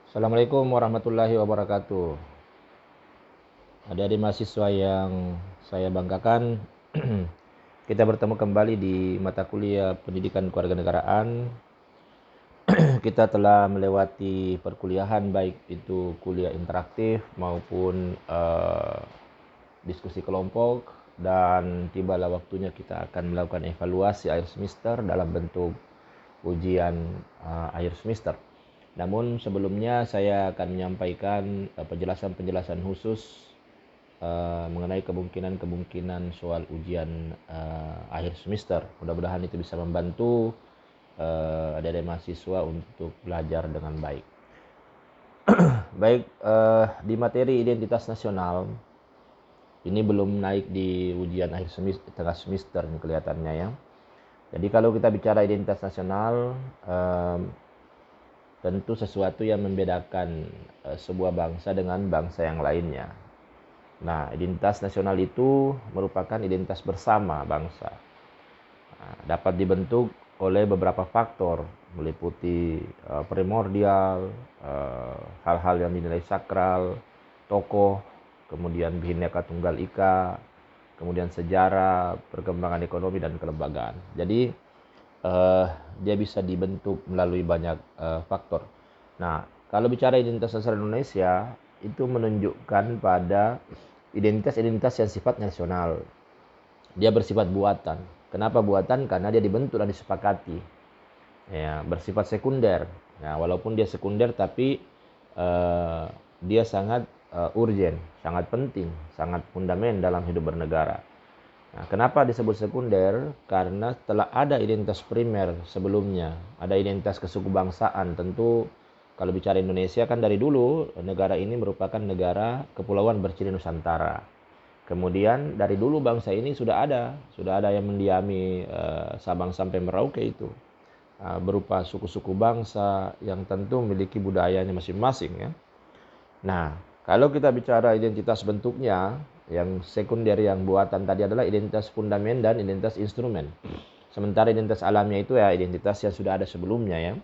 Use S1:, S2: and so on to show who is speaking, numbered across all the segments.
S1: Assalamualaikum warahmatullahi wabarakatuh. Adik-adik mahasiswa yang saya banggakan, kita bertemu kembali di mata kuliah Pendidikan Kewarganegaraan. Kita telah melewati perkuliahan baik itu kuliah interaktif maupun diskusi kelompok, dan tibalah waktunya kita akan melakukan evaluasi akhir semester dalam bentuk ujian akhir semester. Namun sebelumnya saya akan menyampaikan penjelasan-penjelasan khusus mengenai kemungkinan soal ujian akhir semester. Mudah-mudahan itu bisa membantu adik-adik mahasiswa untuk belajar dengan baik. Baik, di materi identitas nasional ini belum naik di ujian akhir semester, tengah semester ini kelihatannya ya. Jadi kalau kita bicara identitas nasional, tentu sesuatu yang membedakan sebuah bangsa dengan bangsa yang lainnya. Nah, identitas nasional itu merupakan identitas bersama bangsa. Nah, dapat dibentuk oleh beberapa faktor, meliputi primordial, hal-hal yang dinilai sakral, tokoh, kemudian Bhinneka Tunggal Ika, kemudian sejarah, perkembangan ekonomi, dan kelembagaan. Jadi, dia bisa dibentuk melalui banyak faktor. Nah, kalau bicara identitas nasional Indonesia, itu menunjukkan pada identitas-identitas yang sifat nasional. Dia bersifat buatan. Kenapa buatan? Karena dia dibentuk dan disepakati. Ya, bersifat sekunder. Nah, walaupun dia sekunder, tapi dia sangat urgen, sangat penting, sangat fundamental dalam hidup bernegara. Nah, kenapa disebut sekunder? Karena telah ada identitas primer sebelumnya, ada identitas kesukubangsaan. Tentu kalau bicara Indonesia kan dari dulu negara ini merupakan negara kepulauan berciri Nusantara. Kemudian dari dulu bangsa ini sudah ada yang mendiami Sabang sampai Merauke itu, berupa suku-suku bangsa yang tentu memiliki budayanya masing-masing ya. Nah, kalau kita bicara identitas bentuknya, yang sekunder yang buatan tadi adalah identitas fundamen dan identitas instrumen. Sementara identitas alamnya itu ya identitas yang sudah ada sebelumnya ya.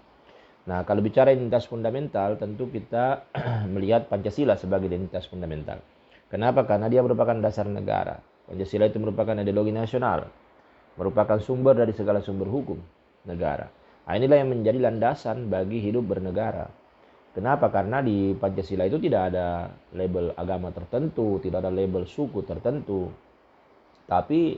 S1: Nah, kalau bicara identitas fundamental, tentu kita melihat Pancasila sebagai identitas fundamental. Kenapa? Karena dia merupakan dasar negara. Pancasila itu merupakan ideologi nasional, merupakan sumber dari segala sumber hukum negara. Nah, inilah yang menjadi landasan bagi hidup bernegara. Kenapa? Karena di Pancasila itu tidak ada label agama tertentu, tidak ada label suku tertentu. Tapi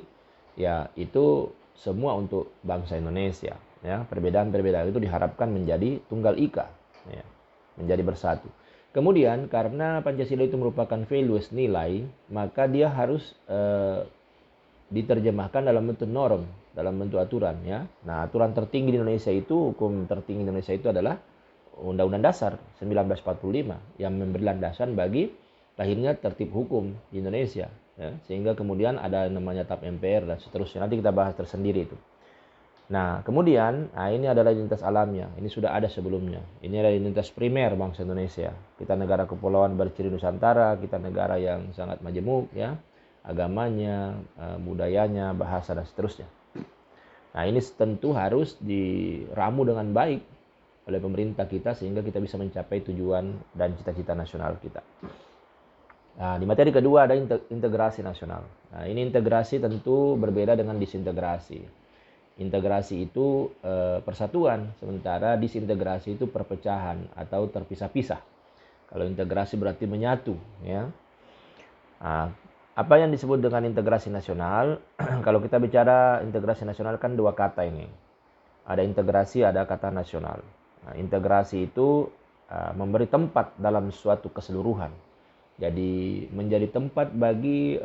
S1: ya itu semua untuk bangsa Indonesia. Ya, perbedaan-perbedaan itu diharapkan menjadi tunggal ika, ya, menjadi bersatu. Kemudian karena Pancasila itu merupakan values, nilai, maka dia harus diterjemahkan dalam bentuk norm, dalam bentuk aturan. Ya. Nah, aturan tertinggi di Indonesia itu, hukum tertinggi di Indonesia itu adalah Undang-Undang Dasar 1945 yang memberi landasan bagi lahirnya tertib hukum di Indonesia. Ya. Sehingga kemudian ada namanya TAP MPR dan seterusnya. Nanti kita bahas tersendiri itu. Nah, kemudian, ini adalah identitas alamnya. Ini sudah ada sebelumnya. Ini adalah identitas primer bangsa Indonesia. Kita negara kepulauan berciri Nusantara, kita negara yang sangat majemuk, ya, agamanya, budayanya, bahasa, dan seterusnya. Nah, ini tentu harus diramu dengan baik oleh pemerintah kita sehingga kita bisa mencapai tujuan dan cita-cita nasional kita. Nah, di materi kedua ada integrasi nasional. Nah, ini integrasi tentu berbeda dengan disintegrasi. Integrasi itu persatuan, sementara disintegrasi itu perpecahan atau terpisah-pisah. Kalau integrasi berarti menyatu, ya. Nah, apa yang disebut dengan integrasi nasional? Kalau kita bicara integrasi nasional kan dua kata ini. Ada integrasi, ada kata nasional. Nah, integrasi itu memberi tempat dalam suatu keseluruhan. Jadi menjadi tempat bagi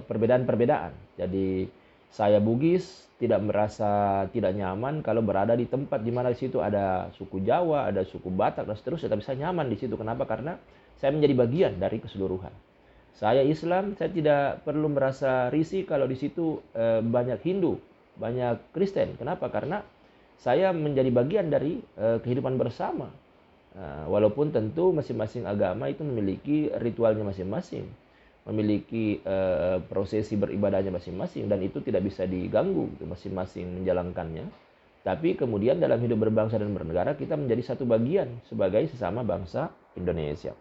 S1: perbedaan-perbedaan. Jadi saya Bugis tidak merasa tidak nyaman kalau berada di tempat di mana di situ ada suku Jawa, ada suku Batak dan seterusnya, tapi saya nyaman di situ. Kenapa? Karena saya menjadi bagian dari keseluruhan. Saya Islam, saya tidak perlu merasa risih kalau di situ banyak Hindu, banyak Kristen. Kenapa? Karena saya menjadi bagian dari kehidupan bersama. Walaupun tentu masing-masing agama itu memiliki ritualnya masing-masing, memiliki prosesi beribadahnya masing-masing, dan itu tidak bisa diganggu, masing-masing menjalankannya. Tapi kemudian dalam hidup berbangsa dan bernegara kita menjadi satu bagian sebagai sesama bangsa Indonesia.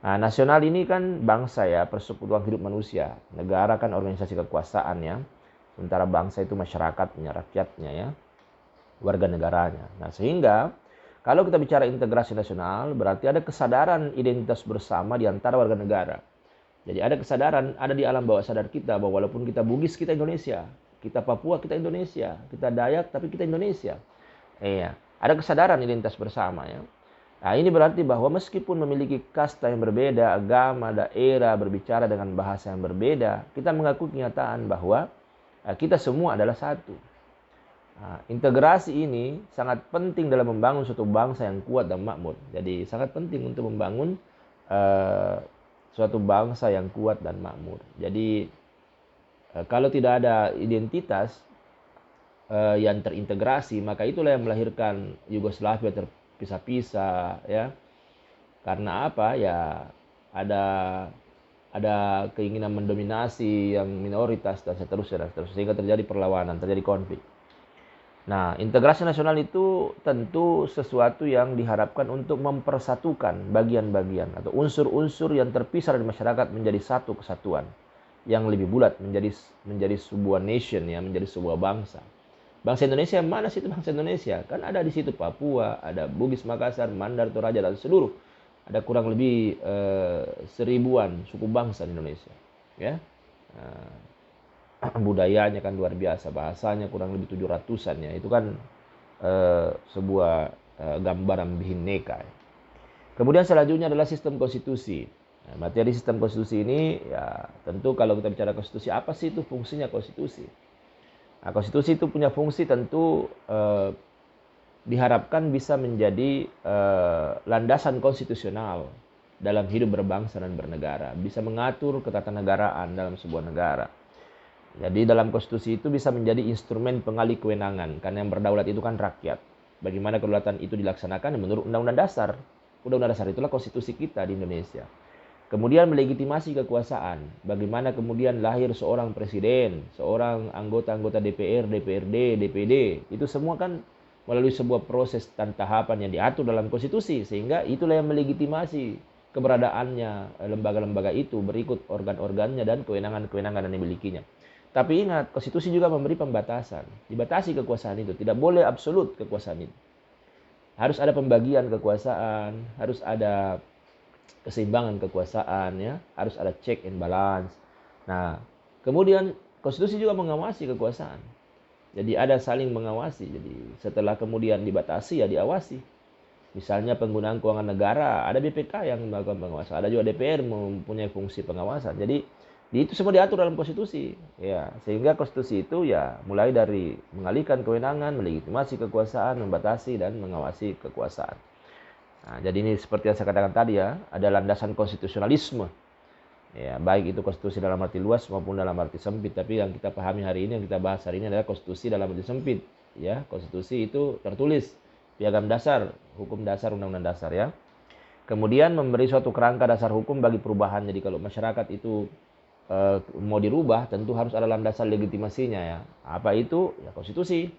S1: Nah, nasional ini kan bangsa ya, persekutuan hidup manusia. Negara kan organisasi kekuasaan ya. Sementara bangsa itu masyarakatnya, rakyatnya ya, warga negaranya. Nah, sehingga kalau kita bicara integrasi nasional, berarti ada kesadaran identitas bersama di antara warga negara. Jadi ada kesadaran, ada di alam bawah sadar kita bahwa walaupun kita Bugis, kita Indonesia. Kita Papua, kita Indonesia. Kita Dayak, tapi kita Indonesia. Iya, ada kesadaran identitas bersama ya. Nah, ini berarti bahwa meskipun memiliki kasta yang berbeda, agama, daerah, berbicara dengan bahasa yang berbeda, kita mengakui kenyataan bahwa kita semua adalah satu. Nah, integrasi ini sangat penting dalam membangun suatu bangsa yang kuat dan makmur. Jadi sangat penting untuk membangun suatu bangsa yang kuat dan makmur. Jadi kalau tidak ada identitas yang terintegrasi, maka itulah yang melahirkan Yugoslavia terpisah-pisah ya. Karena apa? Ya ada keinginan mendominasi yang minoritas dan seterusnya sehingga terjadi perlawanan, terjadi konflik. Nah, integrasi nasional itu tentu sesuatu yang diharapkan untuk mempersatukan bagian-bagian atau unsur-unsur yang terpisah dari masyarakat menjadi satu kesatuan yang lebih bulat, menjadi sebuah nation ya, menjadi sebuah bangsa. Bangsa Indonesia mana sih itu bangsa Indonesia? Kan ada di situ Papua, ada Bugis, Makassar, Mandar, Toraja dan seluruh. Ada kurang lebih 1000-an suku bangsa di Indonesia, ya. Budayanya kan luar biasa, bahasanya kurang lebih 700-an ya. Itu kan sebuah gambaran bhinneka. Kemudian selanjutnya adalah sistem konstitusi. Nah, materi sistem konstitusi ini ya tentu kalau kita bicara konstitusi, apa sih itu fungsinya konstitusi? Nah, konstitusi itu punya fungsi tentu diharapkan bisa menjadi landasan konstitusional dalam hidup berbangsa dan bernegara, bisa mengatur ketatanegaraan dalam sebuah negara. Jadi dalam konstitusi itu bisa menjadi instrumen pengalih kewenangan, karena yang berdaulat itu kan rakyat. Bagaimana kedaulatan itu dilaksanakan menurut Undang-Undang Dasar. Undang-Undang Dasar itulah konstitusi kita di Indonesia. Kemudian melegitimasi kekuasaan. Bagaimana kemudian lahir seorang presiden, seorang anggota-anggota DPR, DPRD, DPD. Itu semua kan melalui sebuah proses dan tahapan yang diatur dalam konstitusi. Sehingga itulah yang melegitimasi keberadaannya lembaga-lembaga itu berikut organ-organnya dan kewenangan-kewenangan yang dimilikinya. Tapi ingat, konstitusi juga memberi pembatasan. Dibatasi kekuasaan itu. Tidak boleh absolut kekuasaan itu. Harus ada pembagian kekuasaan, harus ada keseimbangan kekuasaan, ya, harus ada check and balance. Nah, kemudian konstitusi juga mengawasi kekuasaan. Jadi ada saling mengawasi. Jadi setelah kemudian dibatasi ya diawasi. Misalnya penggunaan keuangan negara, ada BPK yang melakukan pengawasan, ada juga DPR mempunyai fungsi pengawasan. Jadi itu semua diatur dalam konstitusi, ya. Sehingga konstitusi itu ya mulai dari mengalihkan kewenangan, melegitimasi kekuasaan, membatasi dan mengawasi kekuasaan. Nah, jadi ini seperti yang saya katakan tadi ya, ada landasan konstitusionalisme. Ya, baik itu konstitusi dalam arti luas maupun dalam arti sempit. Tapi yang kita pahami hari ini, yang kita bahas hari ini adalah konstitusi dalam arti sempit. Ya, konstitusi itu tertulis piagam dasar, hukum dasar, undang-undang dasar ya. Kemudian memberi suatu kerangka dasar hukum bagi perubahan. Jadi kalau masyarakat itu mau dirubah, tentu harus ada landasan legitimasinya ya. Apa itu? Ya konstitusi.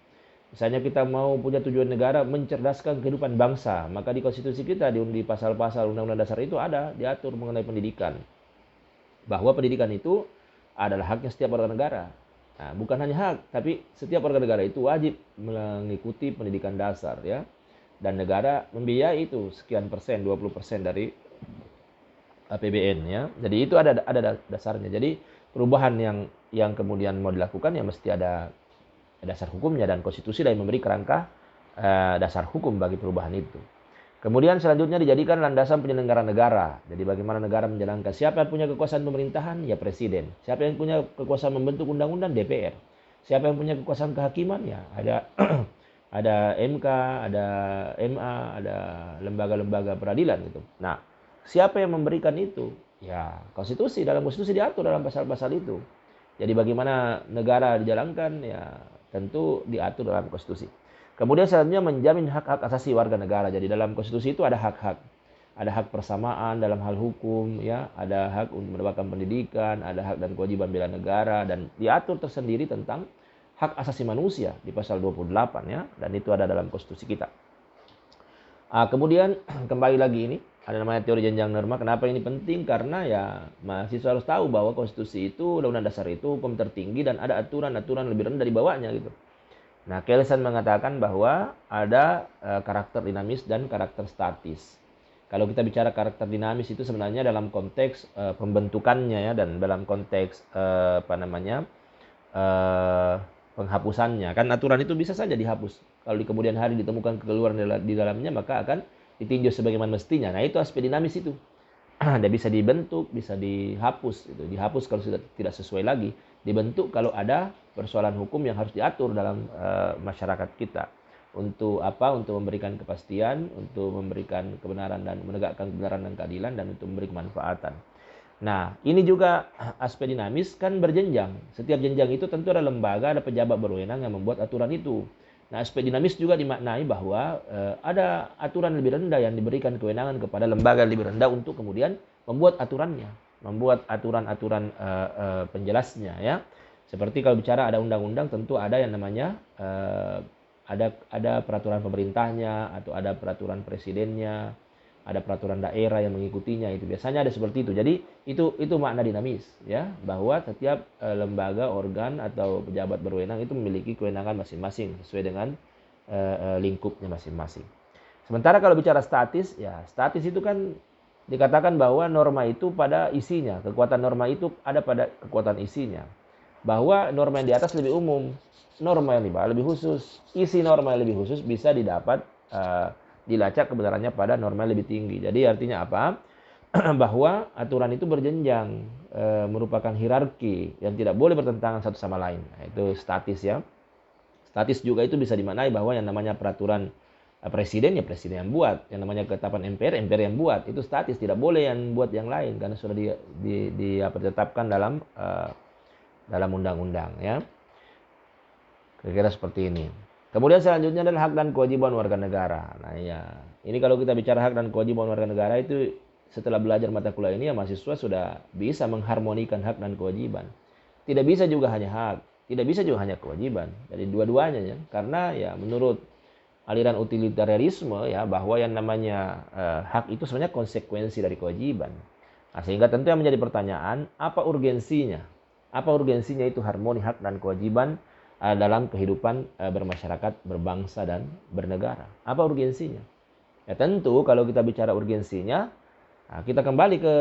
S1: Misalnya kita mau punya tujuan negara mencerdaskan kehidupan bangsa, maka di konstitusi kita di pasal-pasal undang-undang dasar itu ada diatur mengenai pendidikan. Bahwa pendidikan itu adalah haknya setiap warga negara. Nah, bukan hanya hak, tapi setiap warga negara itu wajib mengikuti pendidikan dasar ya. Dan negara membiayai itu sekian persen, 20% dari APBN ya. Jadi itu ada dasarnya. Jadi perubahan yang kemudian mau dilakukan ya mesti ada dasar hukumnya, dan konstitusi yang memberi kerangka dasar hukum bagi perubahan itu. Kemudian selanjutnya dijadikan landasan penyelenggaraan negara. Jadi bagaimana negara menjalankan. Siapa yang punya kekuasaan pemerintahan? Ya presiden. Siapa yang punya kekuasaan membentuk undang-undang? DPR. Siapa yang punya kekuasaan kehakiman? Ya ada ada MK, ada MA, ada lembaga-lembaga peradilan gitu. Nah, siapa yang memberikan itu? Ya, konstitusi. Dalam konstitusi diatur dalam pasal-pasal itu. Jadi bagaimana negara dijalankan? Ya, tentu diatur dalam konstitusi. Kemudian selanjutnya menjamin hak-hak asasi warga negara. Jadi dalam konstitusi itu ada hak-hak. Ada hak persamaan dalam hal hukum, ya, ada hak untuk mendapatkan pendidikan, ada hak dan kewajiban bela negara, dan diatur tersendiri tentang hak asasi manusia di pasal 28 ya, dan itu ada dalam konstitusi kita. Kemudian kembali lagi ini ada namanya teori jenjang norma. Kenapa ini penting? Karena ya mahasiswa harus tahu bahwa konstitusi itu, undang-undang dasar itu hukum tertinggi dan ada aturan-aturan lebih rendah di bawahnya gitu. Nah, Kelsen mengatakan bahwa ada karakter dinamis dan karakter statis. Kalau kita bicara karakter dinamis itu sebenarnya dalam konteks pembentukannya ya, dan dalam konteks penghapusannya. Kan aturan itu bisa saja dihapus. Kalau di kemudian hari ditemukan kekeliruan di dalamnya, maka akan ditinjau sebagaimana mestinya. Nah, itu aspek dinamis itu. Dia bisa dibentuk, bisa dihapus. Itu dihapus kalau sudah tidak sesuai lagi. Dibentuk kalau ada persoalan hukum yang harus diatur dalam masyarakat kita. Untuk apa? Untuk memberikan kepastian, untuk memberikan kebenaran dan menegakkan kebenaran dan keadilan, dan untuk memberi kemanfaatan. Nah, ini juga aspek dinamis kan berjenjang. Setiap jenjang itu tentu ada lembaga, ada pejabat berwenang yang membuat aturan itu. Nah, aspek dinamis juga dimaknai bahwa ada aturan lebih rendah yang diberikan kewenangan kepada lembaga lebih rendah untuk kemudian membuat aturannya, membuat aturan-aturan penjelasnya ya. Seperti kalau bicara ada undang-undang, tentu ada yang namanya ada peraturan pemerintahnya, atau ada peraturan presidennya, ada peraturan daerah yang mengikutinya. Itu biasanya ada seperti itu. Jadi itu makna dinamis ya, bahwa setiap lembaga, organ atau pejabat berwenang itu memiliki kewenangan masing-masing sesuai dengan lingkupnya masing-masing. Sementara kalau bicara statis, ya statis itu kan dikatakan bahwa norma itu pada isinya, kekuatan norma itu ada pada kekuatan isinya. Bahwa norma yang di atas lebih umum, norma yang di bawah lebih khusus. Isi norma yang lebih khusus bisa didapat dilacak kebenarannya pada norma lebih tinggi. Jadi artinya apa? Bahwa aturan itu berjenjang, merupakan hierarki yang tidak boleh bertentangan satu sama lain. Nah, itu statis ya. Statis juga itu bisa dimaknai bahwa yang namanya peraturan presiden, ya presiden yang buat. Yang namanya ketetapan MPR, MPR yang buat. Itu statis, tidak boleh yang buat yang lain karena sudah ditetapkan dalam undang-undang ya. Kira-kira seperti ini. Kemudian selanjutnya adalah hak dan kewajiban warga negara. Nah ya, ini kalau kita bicara hak dan kewajiban warga negara itu setelah belajar mata kuliah ini ya mahasiswa sudah bisa mengharmonikan hak dan kewajiban. Tidak bisa juga hanya hak, tidak bisa juga hanya kewajiban. Jadi dua-duanya ya. Karena ya menurut aliran utilitarianisme ya, bahwa yang namanya hak itu sebenarnya konsekuensi dari kewajiban. Nah, sehingga tentu yang menjadi pertanyaan, apa urgensinya? Apa urgensinya itu harmoni hak dan kewajiban dalam kehidupan bermasyarakat, berbangsa, dan bernegara? Apa urgensinya? Ya tentu kalau kita bicara urgensinya, kita kembali ke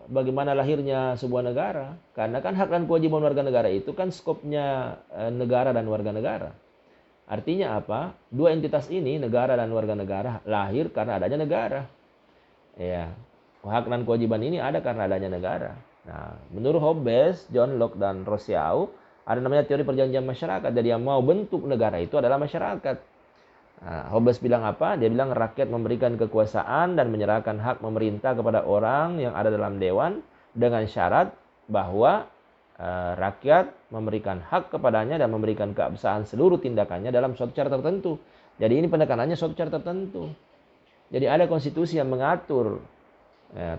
S1: bagaimana lahirnya sebuah negara. Karena kan hak dan kewajiban warga negara itu kan skopnya negara dan warga negara. Artinya apa? Dua entitas ini, negara dan warga negara, lahir karena adanya negara. Ya, hak dan kewajiban ini ada karena adanya negara. Nah, menurut Hobbes, John Locke, dan Rousseau, ada namanya teori perjanjian masyarakat. Jadi yang mau bentuk negara itu adalah masyarakat. Nah, Hobbes bilang apa? Dia bilang rakyat memberikan kekuasaan dan menyerahkan hak memerintah kepada orang yang ada dalam dewan dengan syarat bahwa rakyat memberikan hak kepadanya dan memberikan keabsahan seluruh tindakannya dalam suatu cara tertentu. Jadi ini penekanannya suatu cara tertentu. Jadi ada konstitusi yang mengatur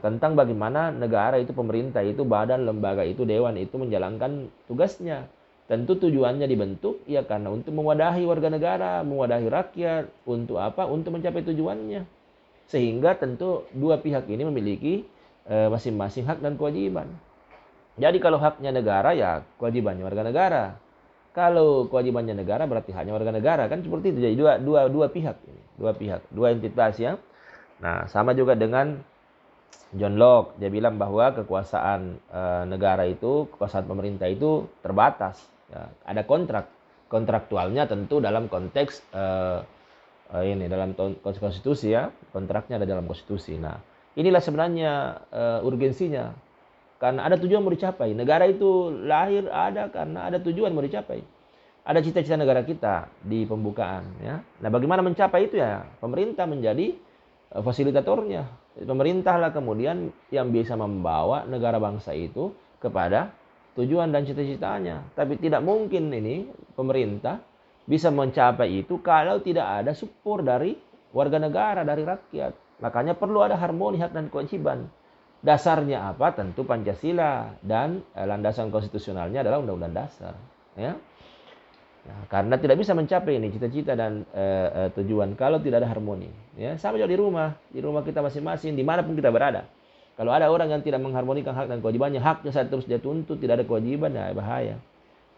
S1: tentang bagaimana negara itu, pemerintah itu, badan, lembaga itu, dewan itu menjalankan tugasnya. Tentu tujuannya dibentuk ya karena untuk mewadahi warga negara, mewadahi rakyat. Untuk apa? Untuk mencapai tujuannya. Sehingga tentu dua pihak ini memiliki masing-masing hak dan kewajiban. Jadi kalau haknya negara ya kewajibannya warga negara. Kalau kewajibannya negara berarti haknya warga negara, kan seperti itu. Jadi dua pihak ini, dua entitas ya. Nah, sama juga dengan John Locke, dia bilang bahwa kekuasaan negara itu, kekuasaan pemerintah itu terbatas. Ya, ada kontraktualnya tentu dalam konteks dalam konstitusi ya, kontraknya ada dalam konstitusi. Nah, inilah sebenarnya urgensinya, karena ada tujuan mau dicapai. Negara itu lahir ada karena ada tujuan mau dicapai. Ada cita-cita negara kita di pembukaan ya. Nah, bagaimana mencapai itu ya? Pemerintah menjadi fasilitatornya. Pemerintahlah kemudian yang bisa membawa negara bangsa itu kepada tujuan dan cita-citanya. Tapi tidak mungkin ini pemerintah bisa mencapai itu kalau tidak ada support dari warga negara, dari rakyat. Makanya perlu ada harmoni hak dan kewajiban. Dasarnya apa? Tentu Pancasila, dan landasan konstitusionalnya adalah Undang-Undang Dasar. Ya. Nah, karena tidak bisa mencapai ini cita-cita dan tujuan kalau tidak ada harmoni. Ya, sama juga di rumah kita masing-masing, dimanapun kita berada. Kalau ada orang yang tidak mengharmonikan hak dan kewajibannya, haknya saja terus dia tuntut, tidak ada kewajiban, ya bahaya.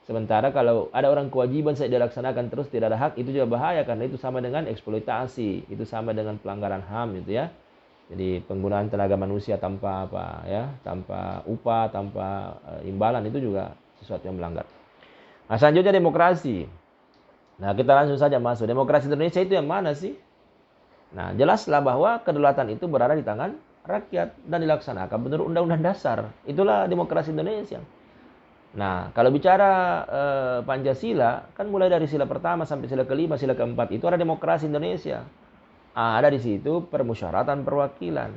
S1: Sementara kalau ada orang kewajiban saya dilaksanakan terus tidak ada hak, itu juga bahaya karena itu sama dengan eksploitasi, itu sama dengan pelanggaran HAM gitu ya. Jadi penggunaan tenaga manusia tanpa apa ya, tanpa upah, tanpa imbalan itu juga sesuatu yang melanggar. Nah, selanjutnya demokrasi. Nah, kita langsung saja masuk. Demokrasi Indonesia itu yang mana sih? Nah, jelaslah bahwa kedaulatan itu berada di tangan rakyat dan dilaksanakan menurut Undang-Undang Dasar. Itulah demokrasi Indonesia. Nah, kalau bicara Pancasila, kan mulai dari sila pertama sampai sila kelima, sila keempat, itu ada demokrasi Indonesia. Ada di situ permusyawaratan perwakilan.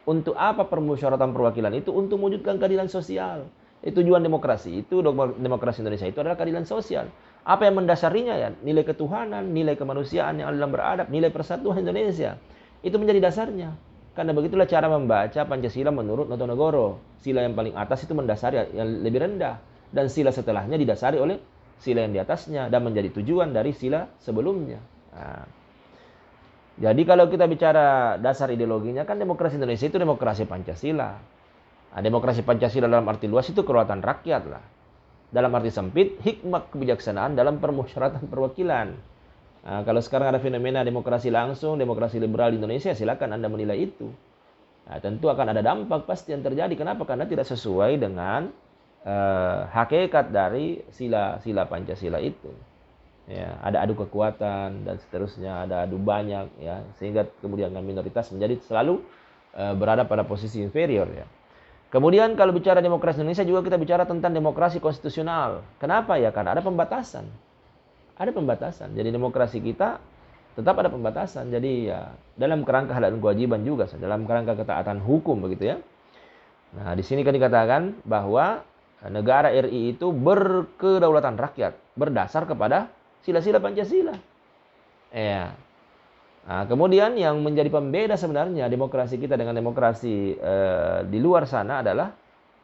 S1: Untuk apa permusyawaratan perwakilan itu? Untuk mewujudkan keadilan sosial. Tujuan demokrasi itu, demokrasi Indonesia itu adalah keadilan sosial. Apa yang mendasarinya ya? Nilai ketuhanan, nilai kemanusiaan yang dalam beradab, nilai persatuan Indonesia. Itu menjadi dasarnya. Karena begitulah cara membaca Pancasila menurut Notonegoro. Sila yang paling atas itu mendasari yang lebih rendah. Dan sila setelahnya didasari oleh sila yang di atasnya. Dan menjadi tujuan dari sila sebelumnya. Nah, jadi kalau kita bicara dasar ideologinya kan demokrasi Indonesia itu demokrasi Pancasila. Nah, demokrasi Pancasila dalam arti luas itu kedaulatan rakyat lah. Dalam arti sempit, hikmat kebijaksanaan dalam permusyawaratan perwakilan. Nah, kalau sekarang ada fenomena demokrasi langsung, demokrasi liberal di Indonesia, silakan Anda menilai itu. Nah, tentu akan ada dampak pasti yang terjadi. Kenapa? Karena tidak sesuai dengan hakikat dari sila Pancasila itu. Ya, ada adu kekuatan dan seterusnya, ada adu banyak, ya, sehingga kemudian minoritas menjadi selalu berada pada posisi inferior, ya. Kemudian kalau bicara demokrasi Indonesia juga kita bicara tentang demokrasi konstitusional. Kenapa ya? Karena ada pembatasan. Ada pembatasan. Jadi demokrasi kita tetap ada pembatasan. Jadi ya dalam kerangka hak dan kewajiban juga, dalam kerangka ketaatan hukum begitu ya. Nah, di sini kan dikatakan bahwa negara RI itu berkedaulatan rakyat berdasar kepada sila-sila Pancasila. Ya. Nah, kemudian yang menjadi pembeda sebenarnya demokrasi kita dengan demokrasi di luar sana adalah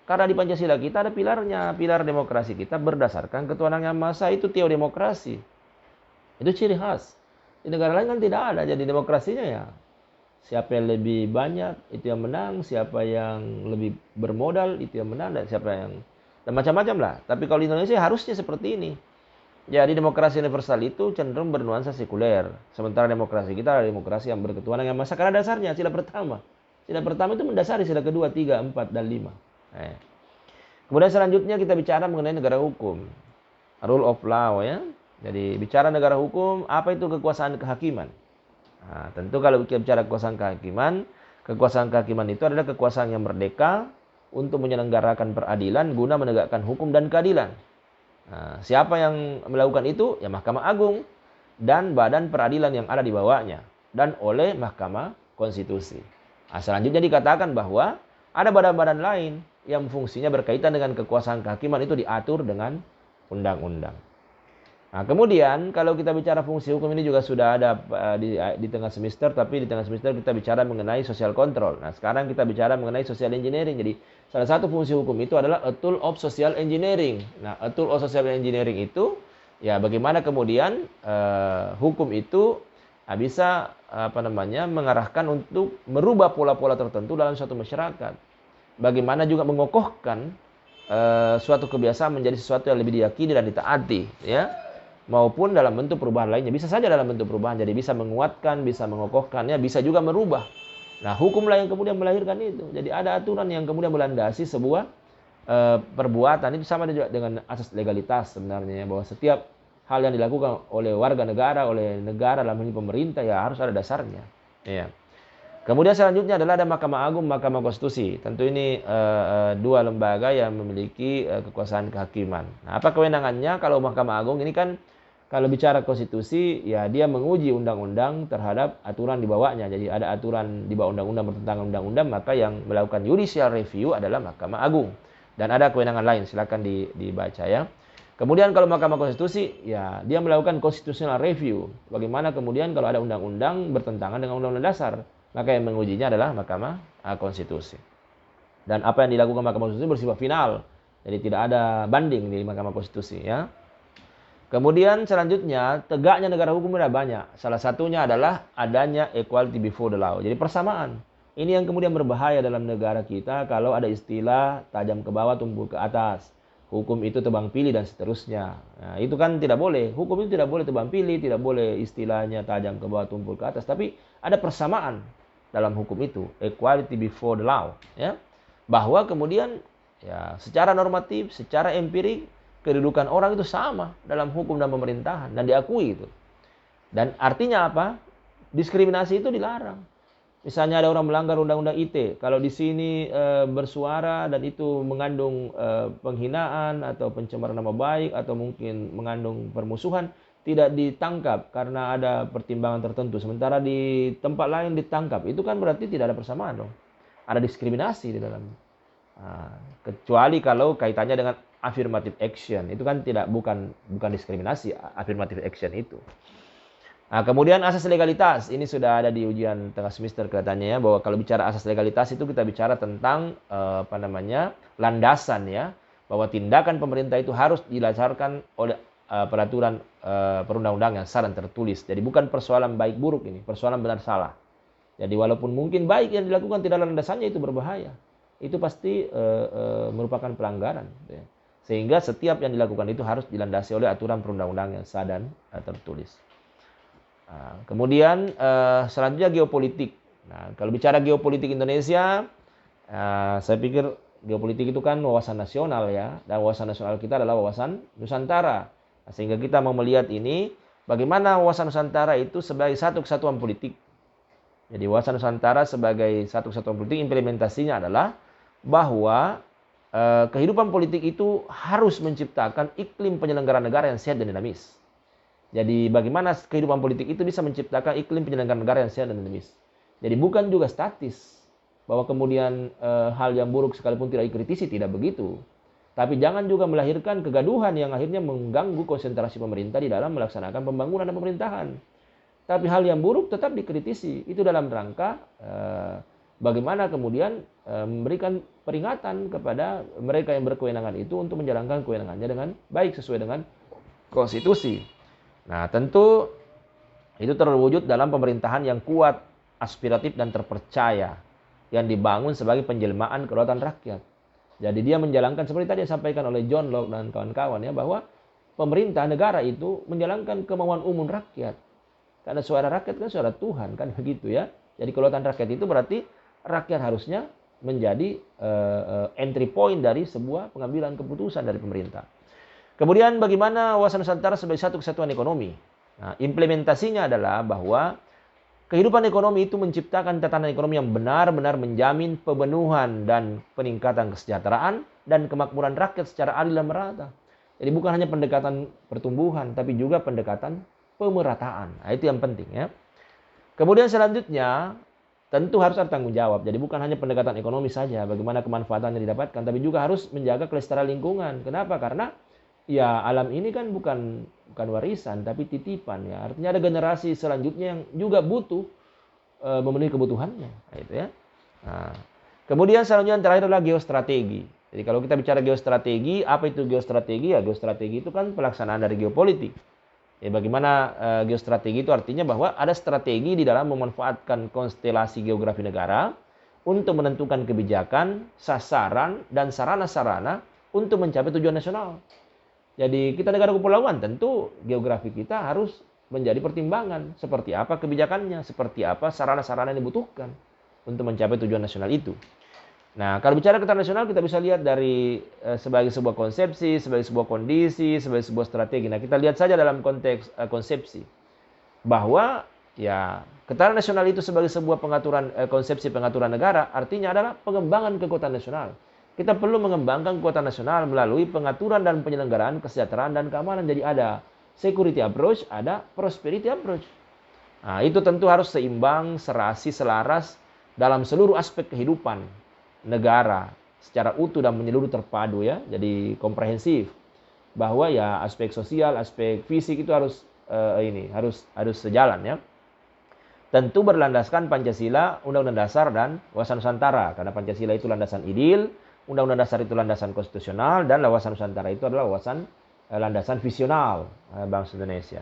S1: karena di Pancasila kita ada pilarnya. Pilar demokrasi kita berdasarkan ketuhanan yang maha esa, itu teodemokrasi. Itu ciri khas. Di negara lain kan tidak ada. Jadi demokrasinya ya siapa yang lebih banyak itu yang menang, siapa yang lebih bermodal itu yang menang, dan siapa yang dan macam-macam lah. Tapi kalau di Indonesia harusnya seperti ini. Jadi demokrasi universal itu cenderung bernuansa sekuler. Sementara demokrasi kita adalah demokrasi yang berketuhanan yang maha esa. Karena dasarnya sila pertama. Sila pertama itu mendasari sila kedua, 3, 4, dan 5. Kemudian selanjutnya kita bicara mengenai negara hukum. Rule of law ya. Jadi bicara negara hukum, apa itu kekuasaan kehakiman? Nah, tentu kalau kita bicara kekuasaan kehakiman itu adalah kekuasaan yang merdeka untuk menyelenggarakan peradilan guna menegakkan hukum dan keadilan. Nah, siapa yang melakukan itu? Ya Mahkamah Agung dan badan peradilan yang ada di bawahnya dan oleh Mahkamah Konstitusi. Nah, selanjutnya dikatakan bahwa ada badan-badan lain yang fungsinya berkaitan dengan kekuasaan kehakiman itu diatur dengan undang-undang. Nah, kemudian kalau kita bicara fungsi hukum ini juga sudah ada di tengah semester, tapi di tengah semester kita bicara mengenai social control. Nah, sekarang kita bicara mengenai social engineering. Jadi salah satu fungsi hukum itu adalah a tool of social engineering. Nah, a tool of social engineering itu ya bagaimana kemudian hukum itu bisa mengarahkan untuk merubah pola-pola tertentu dalam suatu masyarakat. Bagaimana juga mengokohkan suatu kebiasaan menjadi sesuatu yang lebih diyakini dan ditaati, ya. Maupun dalam bentuk perubahan lainnya. Bisa saja dalam bentuk perubahan, jadi bisa menguatkan, bisa mengokohkannya, bisa juga merubah. Nah, hukumlah yang kemudian melahirkan itu. Jadi ada aturan yang kemudian melandasi sebuah perbuatan. Itu sama juga dengan asas legalitas sebenarnya, bahwa setiap hal yang dilakukan oleh warga negara, oleh negara dalam hal ini pemerintah, ya harus ada dasarnya. Ya. Kemudian selanjutnya adalah ada Mahkamah Agung, Mahkamah Konstitusi. Tentu ini dua lembaga yang memiliki kekuasaan kehakiman. Nah, apa kewenangannya? Kalau Mahkamah Agung ini kan kalau bicara konstitusi, ya dia menguji undang-undang terhadap aturan di bawahnya. Jadi ada aturan di bawah undang-undang bertentangan undang-undang, maka yang melakukan judicial review adalah Mahkamah Agung. Dan ada kewenangan lain, silakan dibaca ya. Kemudian kalau Mahkamah Konstitusi, ya dia melakukan constitutional review. Bagaimana kemudian kalau ada undang-undang bertentangan dengan undang-undang dasar, maka yang mengujinya adalah Mahkamah Konstitusi. Dan apa yang dilakukan Mahkamah Konstitusi bersifat final. Jadi tidak ada banding di Mahkamah Konstitusi ya. Kemudian selanjutnya, tegaknya negara hukum ada banyak. Salah satunya adalah adanya equality before the law. Jadi persamaan. Ini yang kemudian berbahaya dalam negara kita kalau ada istilah tajam ke bawah, tumpul ke atas. Hukum itu tebang pilih dan seterusnya. Nah, itu kan tidak boleh. Hukum itu tidak boleh tebang pilih, tidak boleh istilahnya tajam ke bawah, tumpul ke atas. Tapi ada persamaan dalam hukum itu. Equality before the law. Ya. Bahwa kemudian ya secara normatif, secara empirik, kedudukan orang itu sama dalam hukum dan pemerintahan dan diakui itu. Dan artinya apa? Diskriminasi itu dilarang. Misalnya ada orang melanggar undang-undang ITE, kalau di sini bersuara dan itu mengandung penghinaan atau pencemaran nama baik atau mungkin mengandung permusuhan, tidak ditangkap karena ada pertimbangan tertentu. Sementara di tempat lain ditangkap, itu kan berarti tidak ada persamaan dong. Ada diskriminasi di dalamnya. Nah, kecuali kalau kaitannya dengan affirmative action, itu kan bukan diskriminasi affirmative action itu. Nah, kemudian asas legalitas ini sudah ada di ujian tengah semester kelihatannya ya, bahwa kalau bicara asas legalitas itu kita bicara tentang landasan ya, bahwa tindakan pemerintah itu harus didasarkan oleh peraturan perundang-undangan yang sah dan tertulis. Jadi bukan persoalan baik buruk ini, persoalan benar salah. Jadi walaupun mungkin baik yang dilakukan tidak ada landasannya, itu berbahaya. Itu pasti merupakan pelanggaran. Ya. Sehingga setiap yang dilakukan itu harus dilandasi oleh aturan perundang-undangan yang sah dan tertulis. Nah, kemudian selanjutnya geopolitik. Nah, kalau bicara geopolitik Indonesia, saya pikir geopolitik itu kan wawasan nasional ya, dan wawasan nasional kita adalah wawasan Nusantara. Nah, sehingga kita mau melihat ini bagaimana wawasan Nusantara itu sebagai satu kesatuan politik. Jadi wawasan Nusantara sebagai satu kesatuan politik, implementasinya adalah bahwa kehidupan politik itu harus menciptakan iklim penyelenggaraan negara yang sehat dan dinamis. Jadi bagaimana kehidupan politik itu bisa menciptakan iklim penyelenggaraan negara yang sehat dan dinamis. Jadi bukan juga statis, bahwa kemudian hal yang buruk sekalipun tidak dikritisi, tidak begitu. Tapi jangan juga melahirkan kegaduhan yang akhirnya mengganggu konsentrasi pemerintah di dalam melaksanakan pembangunan dan pemerintahan. Tapi hal yang buruk tetap dikritisi. Itu dalam rangka bagaimana kemudian memberikan peringatan kepada mereka yang berkewenangan itu untuk menjalankan kewenangannya dengan baik sesuai dengan konstitusi. Nah, tentu itu terwujud dalam pemerintahan yang kuat, aspiratif dan terpercaya yang dibangun sebagai penjelmaan kedaulatan rakyat. Jadi dia menjalankan seperti tadi disampaikan oleh John Locke dan kawan-kawan ya, bahwa pemerintah negara itu menjalankan kemauan umum rakyat. Karena suara rakyat kan suara Tuhan kan begitu ya. Jadi kedaulatan rakyat itu berarti rakyat harusnya menjadi entry point dari sebuah pengambilan keputusan dari pemerintah. Kemudian bagaimana wawasan Nusantara sebagai satu kesatuan ekonomi? Nah, implementasinya adalah bahwa kehidupan ekonomi itu menciptakan tatanan ekonomi yang benar-benar menjamin pemenuhan dan peningkatan kesejahteraan dan kemakmuran rakyat secara adil dan merata. Jadi bukan hanya pendekatan pertumbuhan, tapi juga pendekatan pemerataan. Nah, itu yang penting ya. Kemudian selanjutnya tentu harus ada tanggung jawab. Jadi bukan hanya pendekatan ekonomi saja, bagaimana kemanfaatannya didapatkan, tapi juga harus menjaga kelestarian lingkungan. Kenapa? Karena ya alam ini kan bukan warisan, tapi titipan ya. Artinya ada generasi selanjutnya yang juga butuh memenuhi kebutuhannya. Nah, itu ya. Nah, kemudian selanjutnya yang terakhir adalah geostrategi. Jadi kalau kita bicara geostrategi, apa itu geostrategi? Ya geostrategi itu kan pelaksanaan dari geopolitik. Ya, bagaimana geostrategi itu artinya bahwa ada strategi di dalam memanfaatkan konstelasi geografi negara untuk menentukan kebijakan, sasaran, dan sarana-sarana untuk mencapai tujuan nasional. Jadi kita negara kepulauan, tentu geografi kita harus menjadi pertimbangan. Seperti apa kebijakannya, seperti apa sarana-sarana yang dibutuhkan untuk mencapai tujuan nasional itu. Nah, kalau bicara ketahanan nasional kita bisa lihat dari sebagai sebuah konsepsi, sebagai sebuah kondisi, sebagai sebuah strategi. Nah, kita lihat saja dalam konteks konsepsi bahwa ya ketahanan nasional itu sebagai sebuah pengaturan konsepsi pengaturan negara artinya adalah pengembangan kekuatan nasional. Kita perlu mengembangkan kekuatan nasional melalui pengaturan dan penyelenggaraan kesejahteraan dan keamanan. Jadi ada security approach, ada prosperity approach. Nah, itu tentu harus seimbang, serasi, selaras dalam seluruh aspek kehidupan negara secara utuh dan menyeluruh terpadu ya. Jadi komprehensif. Bahwa ya aspek sosial, aspek fisik itu harus harus sejalan ya. Tentu berlandaskan Pancasila, Undang-Undang Dasar dan wawasan Nusantara. Karena Pancasila itu landasan ideal, Undang-Undang Dasar itu landasan konstitusional, dan wawasan Nusantara itu adalah wawasan landasan visional bangsa Indonesia.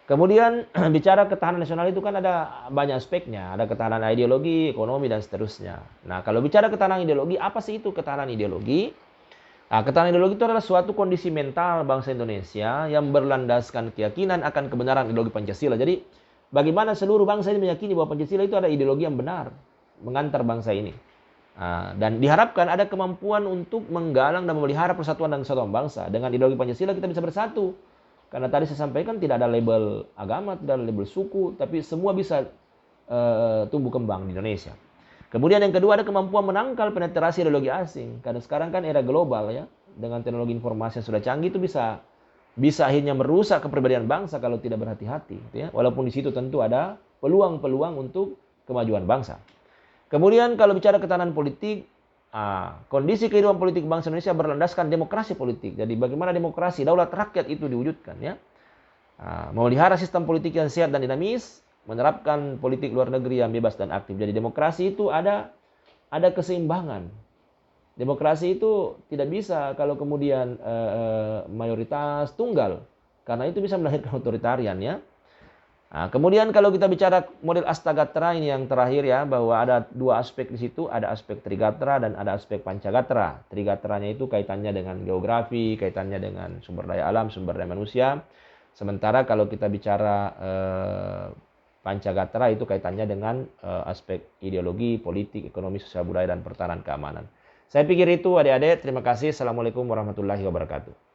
S1: Kemudian bicara ketahanan nasional itu kan ada banyak aspeknya, ada ketahanan ideologi, ekonomi dan seterusnya. Nah, kalau bicara ketahanan ideologi, apa sih itu ketahanan ideologi? Nah, ketahanan ideologi itu adalah suatu kondisi mental bangsa Indonesia yang berlandaskan keyakinan akan kebenaran ideologi Pancasila. Jadi, bagaimana seluruh bangsa ini meyakini bahwa Pancasila itu ada ideologi yang benar mengantar bangsa ini. Nah, dan diharapkan ada kemampuan untuk menggalang dan memelihara persatuan dan kesatuan bangsa. Dengan ideologi Pancasila kita bisa bersatu. Karena tadi saya sampaikan tidak ada label agama, tidak ada label suku, tapi semua bisa tumbuh kembang di Indonesia. Kemudian yang kedua ada kemampuan menangkal penetrasi ideologi asing. Karena sekarang kan era global ya, dengan teknologi informasi yang sudah canggih itu bisa akhirnya merusak kepribadian bangsa kalau tidak berhati-hati. Gitu ya. Walaupun di situ tentu ada peluang-peluang untuk kemajuan bangsa. Kemudian kalau bicara ketahanan politik, kondisi kehidupan politik bangsa Indonesia berlandaskan demokrasi politik. Jadi bagaimana demokrasi, daulat rakyat itu diwujudkan ya. Memelihara sistem politik yang sehat dan dinamis, menerapkan politik luar negeri yang bebas dan aktif. Jadi demokrasi itu ada keseimbangan. Demokrasi itu tidak bisa kalau kemudian mayoritas tunggal, karena itu bisa melahirkan otoritarian ya. Nah, kemudian kalau kita bicara model Astagatra ini yang terakhir ya, bahwa ada dua aspek di situ, ada aspek Trigatra dan ada aspek Pancagatra. Trigatranya itu kaitannya dengan geografi, kaitannya dengan sumber daya alam, sumber daya manusia. Sementara kalau kita bicara Pancagatra itu kaitannya dengan aspek ideologi, politik, ekonomi, sosial budaya, dan pertahanan keamanan. Saya pikir itu adik-adik. Terima kasih. Assalamualaikum warahmatullahi wabarakatuh.